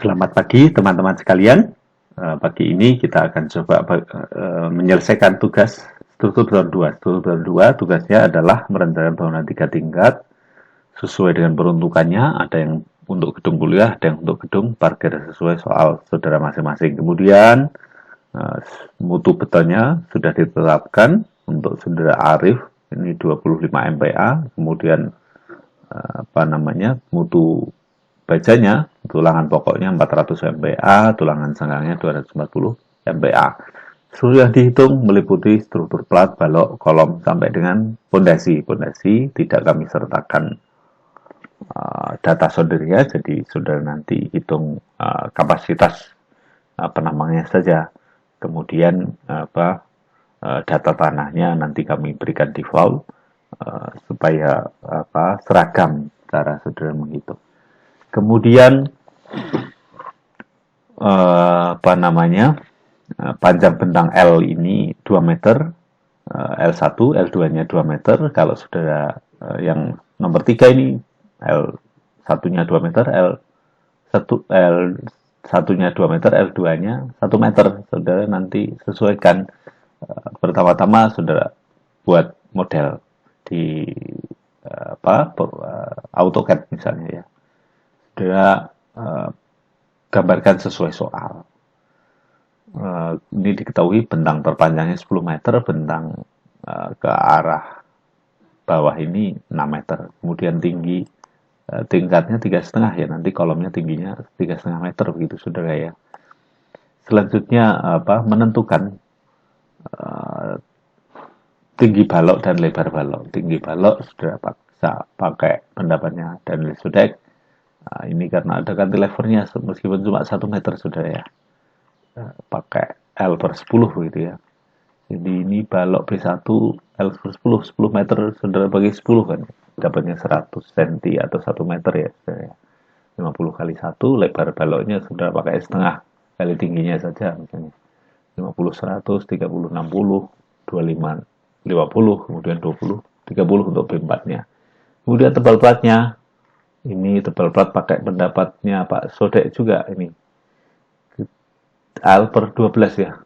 Selamat pagi teman-teman sekalian. Pagi ini kita akan coba menyelesaikan tugas struktur zona 2. Struktur zona 2 tugasnya adalah merencanakan bangunan 3 tingkat sesuai dengan peruntukannya. Ada yang untuk gedung kuliah, ada yang untuk gedung parkir sesuai soal saudara masing-masing. Kemudian mutu betonnya sudah ditetapkan untuk saudara Arif ini 25 MPa. Kemudian mutu bajanya, tulangan pokoknya 400 MPa, tulangan senggangnya 240 MPa. Sudah dihitung meliputi struktur plat, balok, kolom sampai dengan pondasi. Pondasi tidak kami sertakan data saudara ya, jadi saudara nanti hitung kapasitas penambangnya saja. Kemudian data tanahnya nanti kami berikan default supaya seragam cara saudara menghitung. Kemudian panjang bentang L ini 2 meter, L1, L2-nya 2 meter. Kalau saudara yang nomor 3 ini L1-nya 2 meter, L1-nya 2 meter, L2-nya 1 meter. Saudara nanti sesuaikan. Pertama-tama saudara buat model di AutoCAD misalnya ya. Saudara gambarkan sesuai soal. Ini diketahui bentang terpanjangnya 10 meter, bentang ke arah bawah ini 6 meter. Kemudian tinggi tingkatnya 3,5 ya, nanti kolomnya tingginya 3,5 meter begitu saudara ya. Selanjutnya menentukan tinggi balok dan lebar balok. Tinggi balok saudara bisa pakai pendapatnya Daniel Sudek. Ini karena ada cantilevernya meskipun cuma 1 meter saudara ya, pakai L per 10 gitu ya. Jadi ini balok B1 L per 10 meter saudara bagi 10 kan dapatnya 100 cm atau 1 meter ya saudara ya. 50 kali 1, lebar baloknya saudara pakai setengah kali tingginya saja misalnya 50 100 30 60 25 50 kemudian 20 30 untuk B4 nya. Kemudian tebal platnya, ini tebal plat pakai pendapatnya Pak Sodek juga ini. L per 12 ya.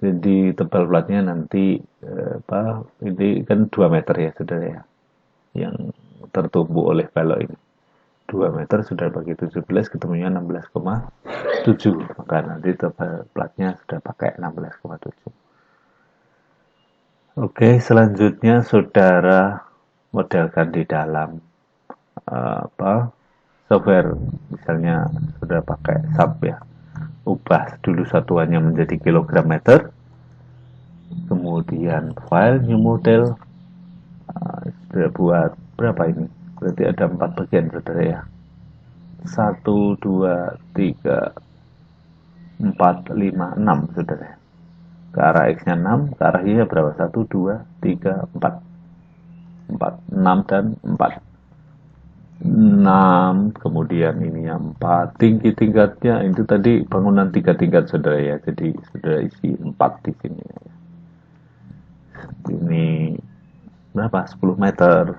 Jadi tebal platnya nanti ini kan 2 meter ya saudara ya. Yang tertumbuh oleh balok ini. 2 meter sudah bagi 17 ketemunya 16,7. Maka nanti tebal platnya sudah pakai 16,7. Oke, selanjutnya saudara modelkan di dalam software, misalnya sudah pakai SAP ya, ubah dulu satuannya menjadi kilogram meter, kemudian file new model, sudah buat berapa ini, berarti ada 4 bagian saudara ya, 1, 2, 3, 4, 5, 6 saudara. Ke arah X-nya 6, ke arah Y-nya berapa? 1, 2, 3, 4. 4, 6, dan 4. 6, kemudian ini yang 4. Tinggi-tingkatnya, itu tadi bangunan 3 tingkat saudara ya. Jadi saudara isi 4 di sini. Ini berapa? 10 meter.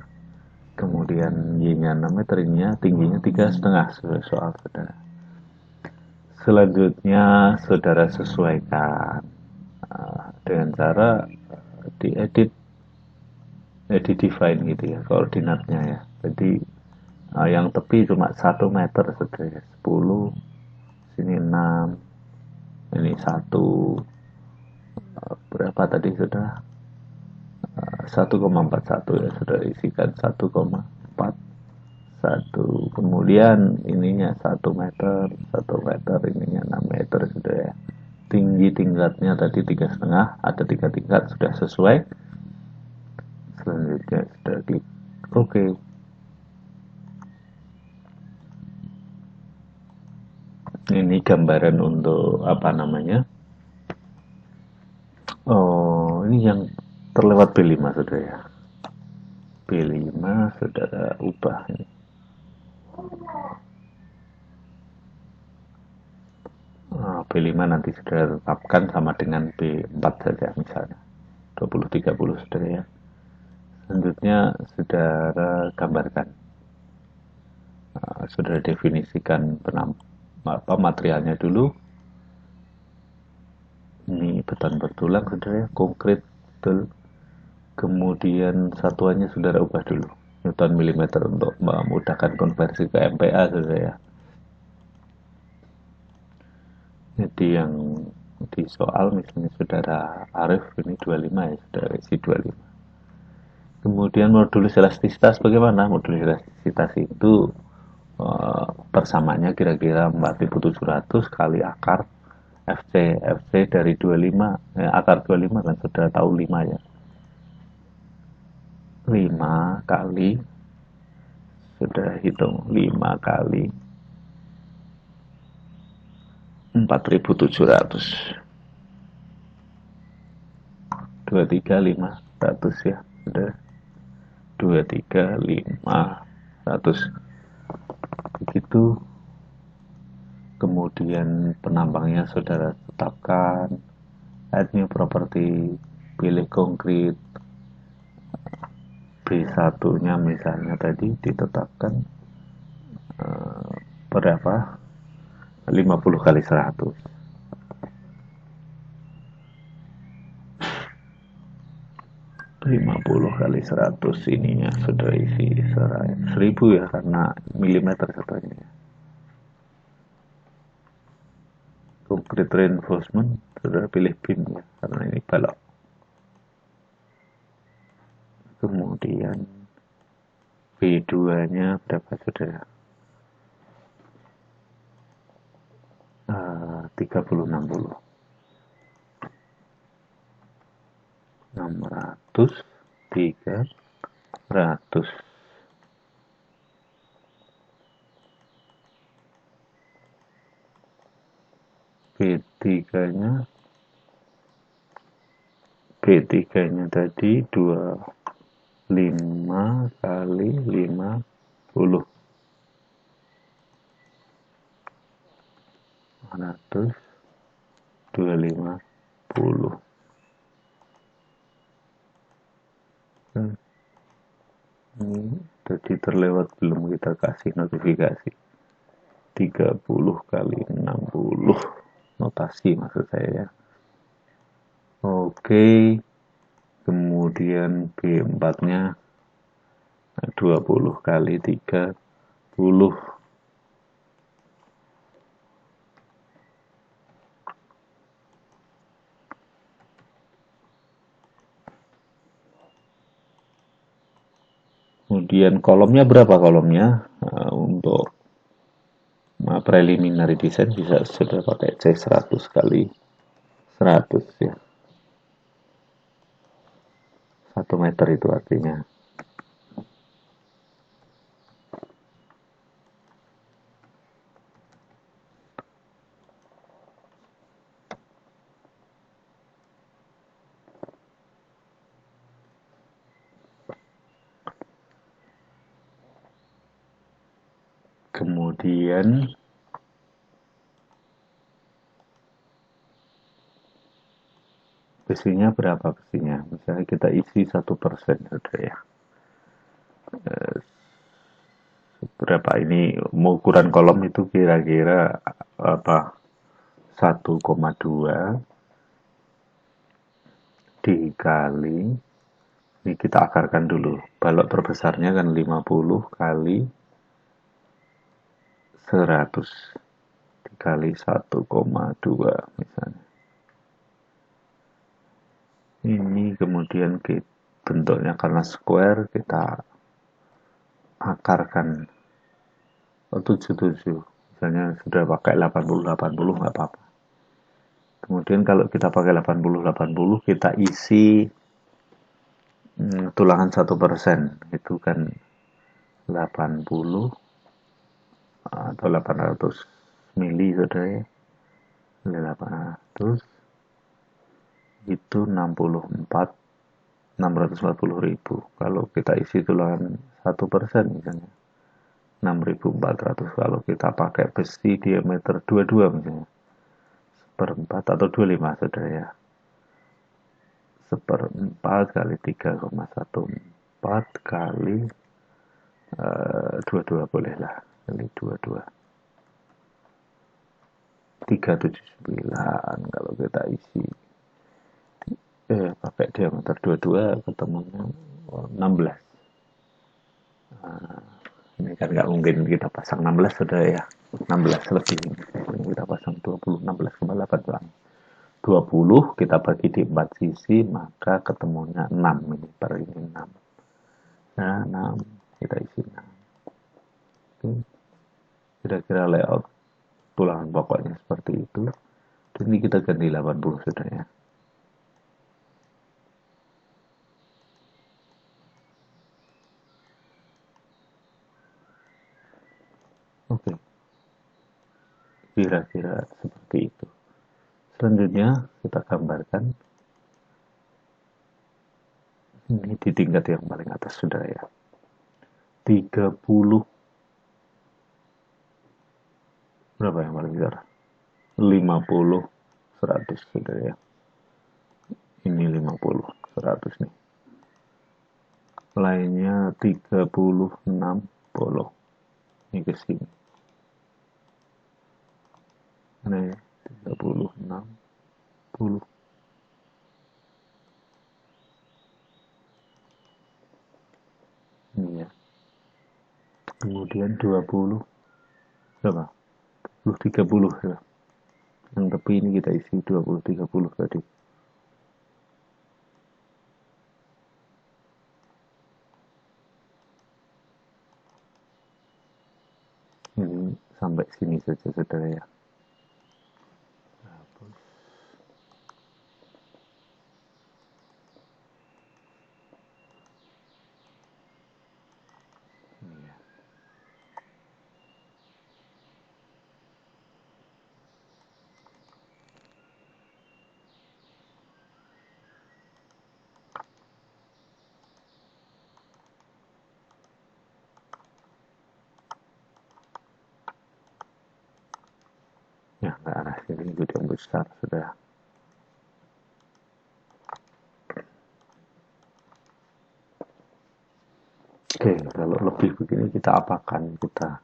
Kemudian Y-nya 6 meter, ininya tingginya 3,5 soal saudara. Selanjutnya saudara sesuaikan dengan cara diedit define gitu ya koordinatnya ya. Jadi yang tepi cuma 1 meter saudara, 10 sini 6 ini 1 berapa tadi sudah 1,41 ya sudah isikan 1,41. kemudian ininya 1 meter ininya 6 meter sudah ya. Tinggi tingkatnya tadi 3,5, ada 3 tingkat sudah sesuai. Selanjutnya sudah klik OK. Ini gambaran untuk ini yang terlewat B5 saudara ya. B5 saudara ubah ini. B5 nanti saudara tetapkan sama dengan B4 saja misalnya 20-30 saudara ya. Selanjutnya saudara gambarkan, saudara definisikan materialnya dulu. Ini beton bertulang saudara, konkrit betul. Kemudian satuannya saudara ubah dulu, Newton milimeter, untuk memudahkan konversi ke MPa saudara ya. Jadi yang di soal misalnya saudara Arif ini 25 ya, saudara isi 25. Kemudian modulus elastisitas bagaimana? Modulus elastisitas itu persamaannya kira-kira 4.700 kali akar FC dari 25, akar 25 kan sudah tahu 5 ya. 5 kali, sudah hitung 5 kali 4.700, 23.500 ya, sudah 23.500 begitu. Kemudian penambangnya saudara tetapkan, add new property, pilih konkret. B1 nya misalnya tadi ditetapkan berapa, 50 kali 100. 50 kali 100 ininya sudah isi 1000 ya, karena milimeter katanya. Concrete reinforcement sudah pilih beam ya, karena ini balok. Kemudian B2 nya berapa sudah, 3060 600 300. B3 nya tadi 25 kali 50, 100 250. Ini tadi terlewat belum kita kasih notifikasi. 30 kali 60 notasi maksud saya ya. Oke. Kemudian B4 nya 20 kali 30. Kemudian kolomnya berapa kolomnya? Untuk preliminary design bisa sudah pakai C100 kali 100 ya. 1 meter itu artinya. Kemudian besinya berapa besinya? Misalnya kita isi 1% saudara ya. Berapa ini ukuran kolom itu kira-kira apa, 1,2 dikali, ini kita akarkan dulu, balok terbesarnya kan 50 kali 100 dikali 1,2 misalnya. Ini kemudian bentuknya karena square kita akarkan 77, misalnya sudah pakai 80 nggak apa-apa. Kemudian kalau kita pakai 80 kita isi tulangan 1%, itu kan 80 atau 800 mili saudara ya. 800 itu 640.000. Kalau kita isi tulangan 1% misalnya 6.400. Kalau kita pakai besi diameter 22 misalnya 1/4 atau 25 saudara ya, 1/4 kali 3,14 kali 22 bolehlah, kali 22. 379. Kalau kita isi pakai diameter 22 ketemunya 16. Ini kan nggak mungkin kita pasang 16 sudah ya, 16 lebih ini. Kita pasang 20, 16,8 20 kita bagi di 4 sisi, maka ketemunya 6 ini, per ini 6. Nah, 6 kita isi 6. Oke. Kira-kira layout tulangan pokoknya seperti itu. Dan ini kita ganti 80 sudah ya. Oke. Kira-kira seperti itu. Selanjutnya kita gambarkan ini di tingkat yang paling atas sudah ya. 30 berapa yang paling besar? 50 100 sudah ya. Ini 50 100 nih. Lainnya 30 60. Ini ke sini. Ini 30 60. Ini ya. Kemudian 20 berapa? 30 ya. Yang tepi ini kita isi 20 30 tadi. Ini sampai sini saja saudara ya. Ya, ke arah sini jadi yang besar sudah. Oke, kalau lebih begini kita apakan kita?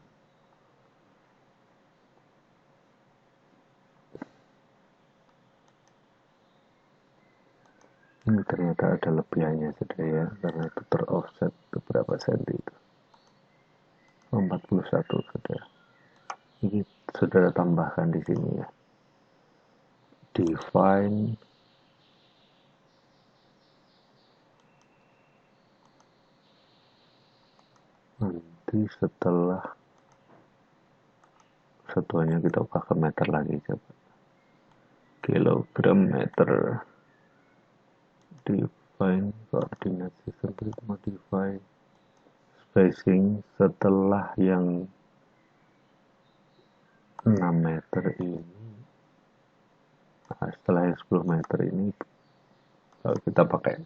Ini ternyata ada lebihannya sudah ya, karena itu teroffset beberapa senti itu. 41 sudah. Ini saudara tambahkan di sini ya. Define nanti setelah satuannya kita ubah ke meter lagi coba. Kilogram meter. Define coordinate system, modify spacing setelah yang 6 meter ini. Nah, setelah yang 10 meter ini kalau kita pakai,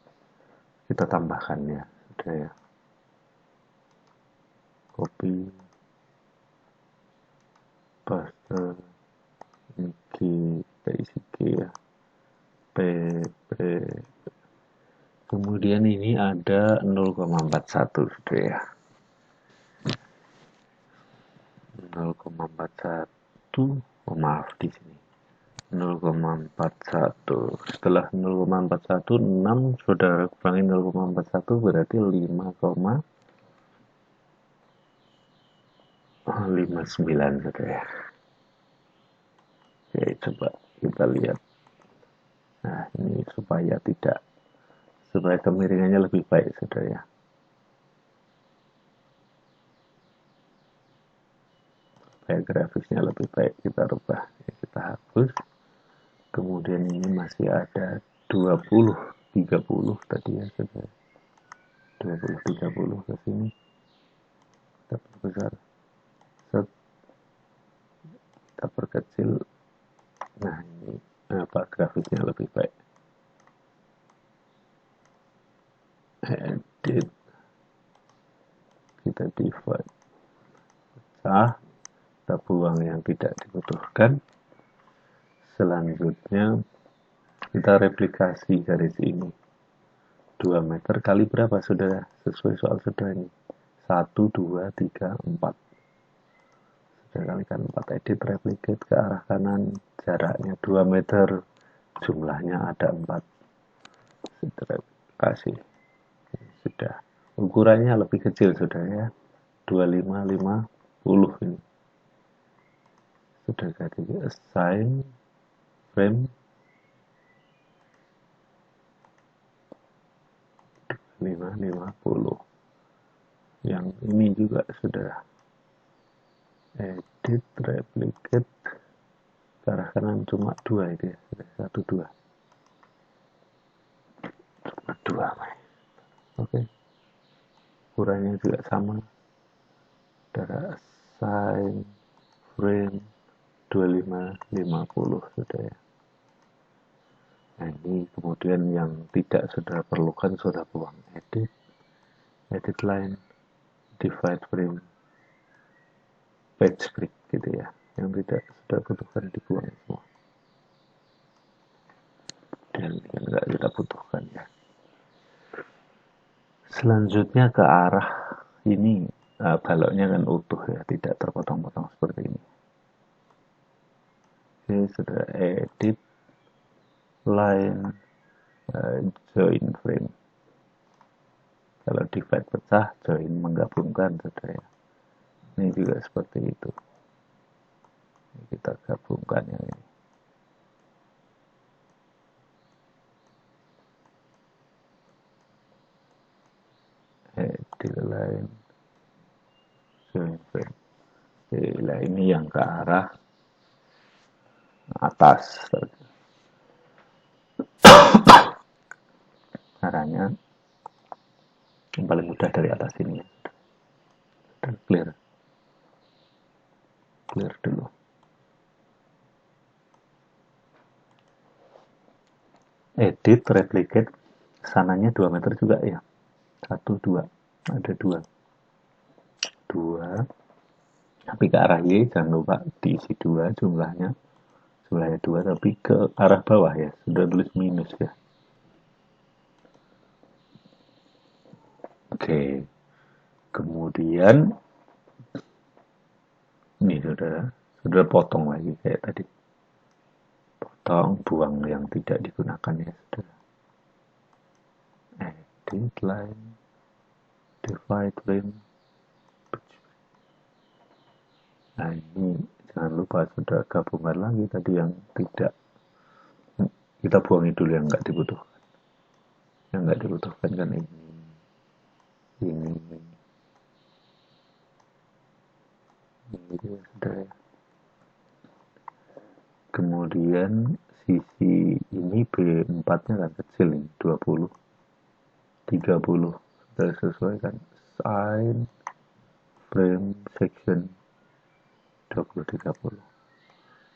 kita tambahkan ya sudah ya. Copy paste ini G, kita isi G ya, P, kemudian ini ada 0,41 sudah ya, 0,41. Maaf di sini 0,41. Setelah 0,41 6 saudara kurangi 0,41 berarti 5,59 sudah ya. Oke, coba kita lihat. Nah, ini supaya kemiringannya lebih baik sudah ya. Supaya grafisnya lebih baik kita rubah. Kita hapus. Kemudian ini masih ada 20 30 tadi ya sudah. 20 30 ke sini. Kita perbesar. Kita perkecil. Nah, ini grafisnya lebih baik. Edit, kita divide, pecah, kita buang yang tidak dibutuhkan. Selanjutnya kita replikasi garis ini 2 meter kali berapa saudara, sesuai soal saudara ini 1, 2, 3, 4 kalikan 4, edit replicate ke arah kanan, jaraknya 2 meter, jumlahnya ada 4. Sudah kasih, sudah. Ukurannya lebih kecil sudah ya, 2550 ini. Sudah jadi assign frame 550. Yang ini juga sudah edit replicate ke arah kanan cuma 2 itu ya, sudah 1 2 cuma 2. Oke, ukurannya juga sama, darah assign frame 2550 sudah ya. Nah ini kemudian yang tidak saudara perlukan saudara buang, edit line, divide frame, page break gitu ya, yang tidak sudah butuhkan dibuang semua, dan yang tidak kita butuhkan ya. Selanjutnya ke arah ini, baloknya kan utuh ya, tidak terpotong-potong seperti ini. Oke, sudah edit line, join frame. Kalau divide pecah, join menggabungkan sudah ya. Ini juga seperti itu. Kita gabungkan yang ini. Edit line, join frame. Nah ini yang ke arah atas. Caranya yang paling mudah dari atas ini ya. Dan clear dulu. Edit replicate, sananya 2 meter juga ya, 1 2, ada 2 tapi ke arah Y jangan lupa diisi 2 jumlahnya 2 tapi ke arah bawah ya, sudah tulis minus ya. Oke, kemudian ini sudah potong lagi kayak tadi, potong, buang yang tidak digunakan ya, sudah. Edit line, divide frame. Nah ini jangan lupa sudah gabungan lagi tadi yang tidak, kita buangin dulu yang nggak dibutuhkan. Yang nggak dibutuhkan kan ini. Ini sudah ya. Kemudian sisi ini B4 nya kan kecil ini, 20 30 sudah sesuaikan, sign frame section 20 30.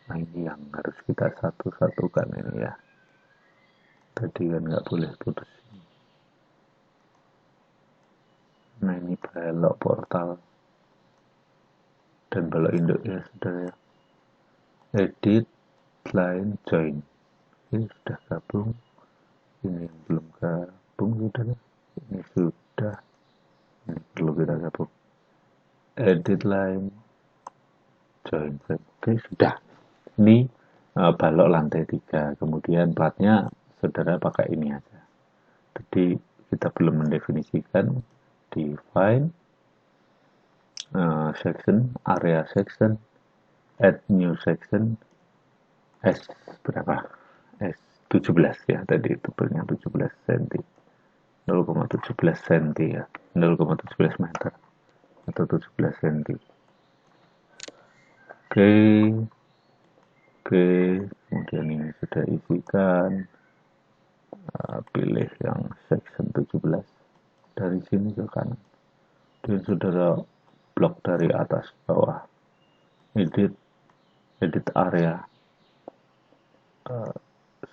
Nah ini yang harus kita satu-satukan ini ya, tadi kan nggak boleh putus. Nah ini balok portal dan balok induknya sudah ya. Edit line join, ini sudah gabung, ini yang belum gabung sudah ya. Ini sudah, ini perlu kita gabung. Edit line join frame. Oke sudah, ini balok lantai 3. Kemudian platnya saudara pakai ini aja, jadi kita belum mendefinisikan. Define section, area section, add new section, S berapa? S 17 ya, tadi tebelnya 17 cm, 0,17 cm ya, 0,17 meter atau 17 cm. Oke, kemudian ini sudah isikan, pilih yang section 17 dari sini ke kanan, dan saudara blok dari atas bawah, edit area,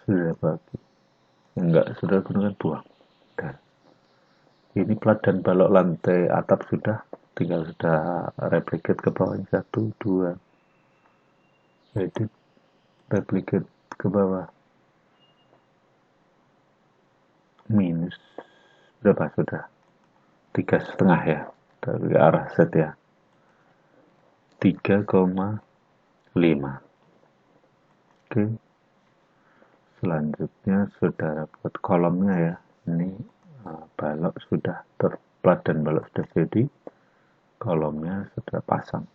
sudah bagi, enggak sudah gunakan buang. Dan ini plat dan balok lantai atap sudah, tinggal sudah replicate ke bawah, 1 2, edit replicate ke bawah, minus berapa sudah, 3,5 ya, dari arah set ya, 3,5. Oke, selanjutnya saudara buat kolomnya ya. Ini balok sudah terplat dan balok sudah jadi, kolomnya sudah pasang.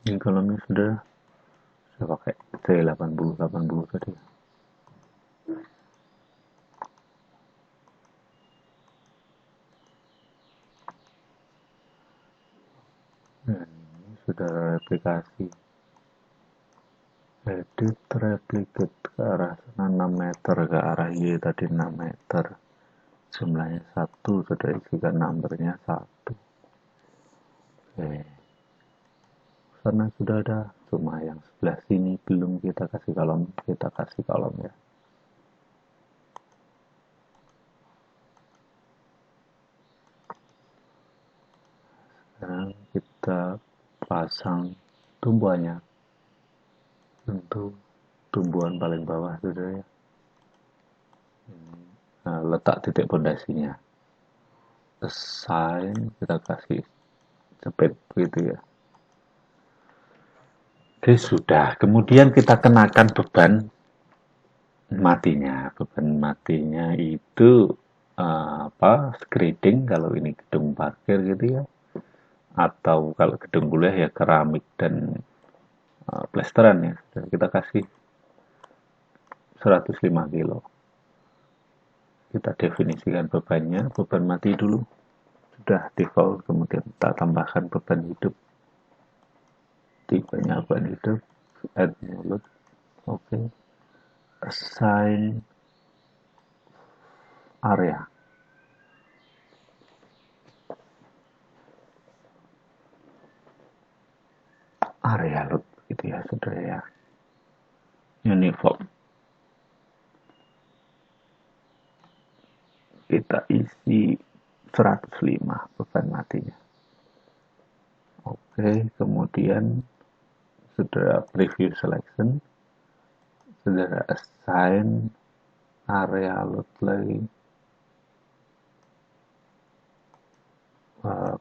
Ini kolomnya sudah pakai C80 tadi. Nah, ini sudah replikasi. Edit replicate ke arah sana 6 meter, ke arah Y tadi 6 meter. Jumlahnya 1, sudah isikan numbernya 1. Oke. Sana sudah ada, cuma yang sebelah sini belum kita kasih kolom ya. Sekarang kita pasang tumbuhannya. Tentu tumbuhan paling bawah sudah ya. Nah, letak titik pondasinya. Assign, kita kasih cepet begitu ya. Oke, sudah. Kemudian kita kenakan beban matinya. Beban matinya itu screeding kalau ini gedung parkir gitu ya. Atau kalau gedung kuliah ya keramik dan plesteran ya. Dan kita kasih 105 kilo. Kita definisikan bebannya, beban mati dulu. Sudah default, kemudian kita tambahkan beban hidup. Tipenya beban hidup, add mulut. Oke. Assign area. Area load gitu ya, saudara ya. Uniform. Kita isi 105 beban matinya. Oke, kemudian saudara preview selection, saudara assign area load lagi.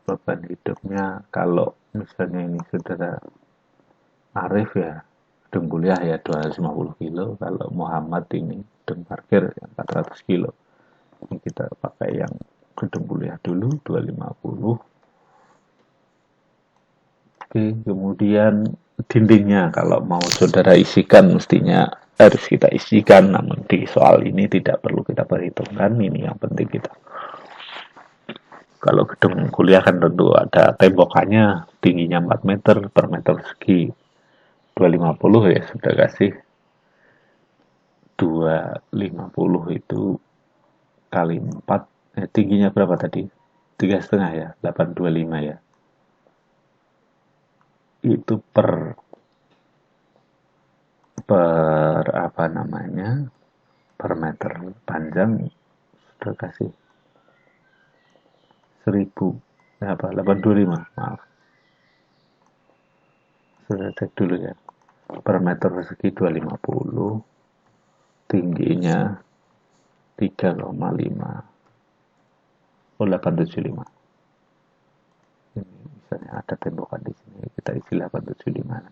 Beban hidupnya, kalau misalnya ini saudara Arif ya, gedung kuliah ya 250 kilo, kalau Muhammad ini gedung parkir ya 400 kilo. Ini kita pakai yang gedung kuliah dulu 250. Oke, kemudian dindingnya kalau mau saudara isikan mestinya harus kita isikan, namun di soal ini tidak perlu kita perhitungkan. Ini yang penting kita. Kalau gedung kuliah kan tentu ada tembokannya, tingginya 4 meter per meter segi 250 ya, sudah kasih 250 itu kali 4, tingginya berapa tadi? 3,5 ya, 825 ya. Itu per apa namanya, per meter panjang sudah kasih 825, maaf, sudah cek dulu ya, per meter persegi 250, tingginya 3,5, 875. Ini misalnya ada tembakan di sini, kita isi 875.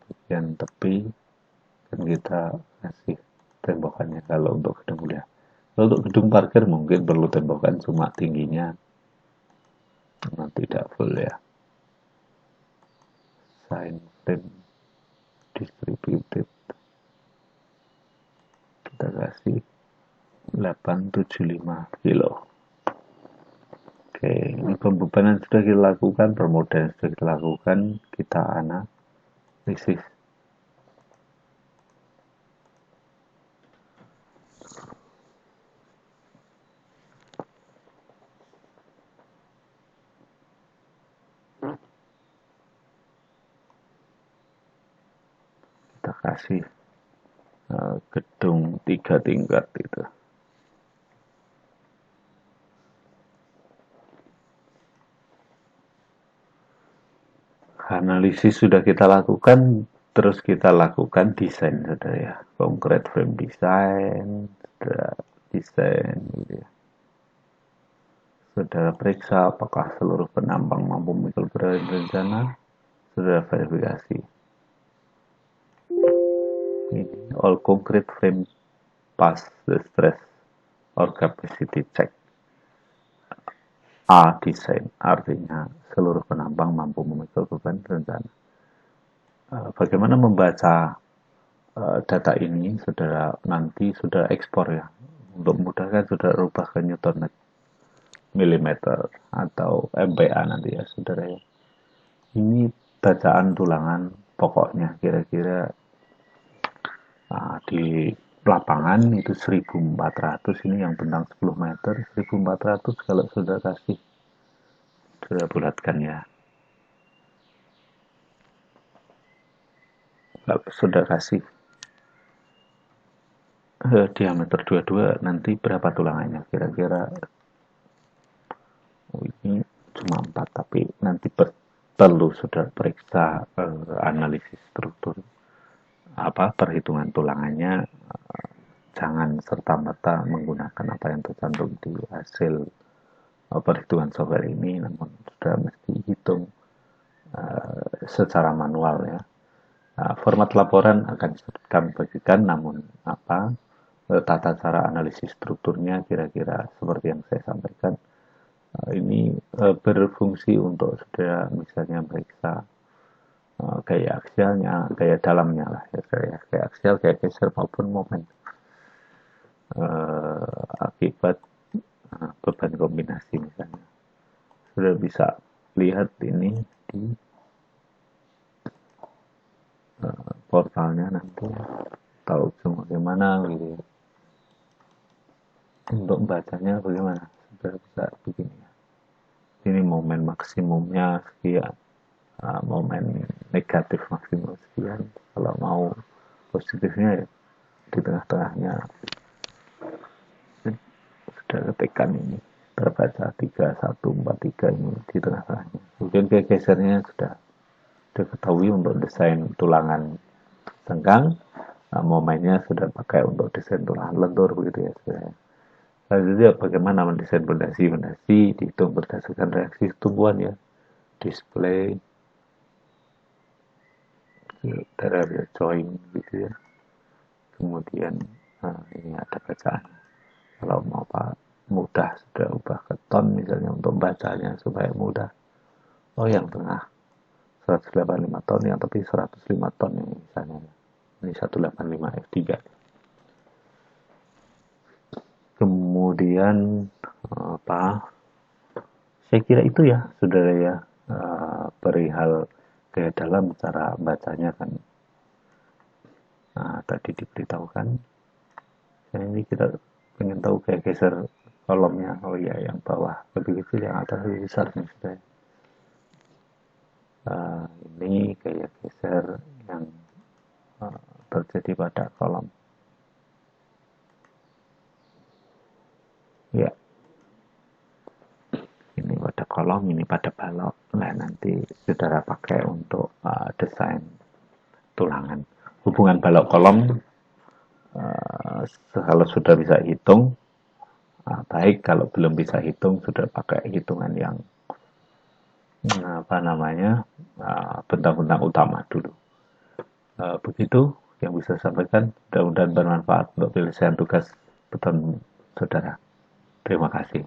Bagian tepi kan kita kasih tembakannya kalau untuk gedung kuliah. Kalau untuk gedung parkir mungkin perlu tembakan cuma tingginya, tidak full ya. Sign frame distributed, kita kasih 875 kilo. Oke, ini pembebanan sudah kita lakukan, permodalan sudah kita lakukan, kita analisis. Kita kasih gedung 3 tingkat itu. Analisis sudah kita lakukan, terus kita lakukan desain saudara ya, concrete frame design, Saudara desain gitu ya. Saudara periksa apakah seluruh penambang mampu memikul berat rencana. Saudara verifikasi. Ini all concrete frame pass the stress or capacity check. A. Desain artinya seluruh penambang mampu memikul beban rencana. Bagaimana membaca data ini, saudara nanti saudara ekspor ya. Untuk memudahkan saudara rubah ke Newton milimeter atau MPa nanti ya saudara ya. Ini bacaan tulangan pokoknya kira-kira di lapangan itu 1400, ini yang bentang 10 meter 1400 kalau sudah kasih, sudah bulatkan ya, kalau sudah kasih diameter 22 nanti berapa tulangannya kira-kira. Ini cuma 4 tapi nanti perlu sudah periksa analisis struktur perhitungan tulangannya. Jangan serta-merta menggunakan apa yang tercantum di hasil perhitungan software ini, namun sudah mesti hitung secara manual ya. Format laporan akan kami bagikan, namun tata cara analisis strukturnya kira-kira seperti yang saya sampaikan. Ini berfungsi untuk saudara misalnya meriksa gaya aksialnya, gaya dalamnya lah ya, gaya aksial, gaya geser maupun momen akibat beban kombinasi misalnya. Sudah bisa lihat ini di portalnya nanti, tahu bagaimana gitu. Untuk membacanya bagaimana, sudah bisa begini ya. Ini momen maksimumnya sekian, momen negatif maksimum sekian, kalau mau positifnya ya di tengah-tengahnya sudah ketikkan ini terbaca 3143 ini di tengah-tengahnya. Kemudian gesernya sudah diketahui untuk desain tulangan sengkang, momennya sudah pakai untuk desain tulangan lentur begitu ya. Selanjutnya bagaimana mendesain fondasi dihitung berdasarkan reaksi tumbuhan ya, display area join gitu ya. Kemudian ini ada bacaan. Kalau mau mudah sudah ubah ke ton misalnya untuk bacanya supaya mudah. Oh yang tengah 185 ton, yang tepi 105 ton ini misalnya. Ini 185 F3. Kemudian saya kira itu ya saudara ya, perihal gaya dalam cara bacanya kan tadi diberitahukan. Ini kita pengen tahu gaya geser kolomnya. Oh iya, yang bawah lebih kecil, yang atas lebih besar nih sudah. Ini gaya geser yang terjadi pada kolom ya, ini pada kolom, ini pada balok. Nah nanti saudara pakai untuk desain tulangan. Hubungan balok kolom kalau sudah bisa hitung baik, kalau belum bisa hitung sudah pakai hitungan yang bentang-bentang utama dulu. Begitu yang bisa saya sampaikan, mudah-mudahan bermanfaat untuk penyelesaian tugas beton saudara. Terima kasih.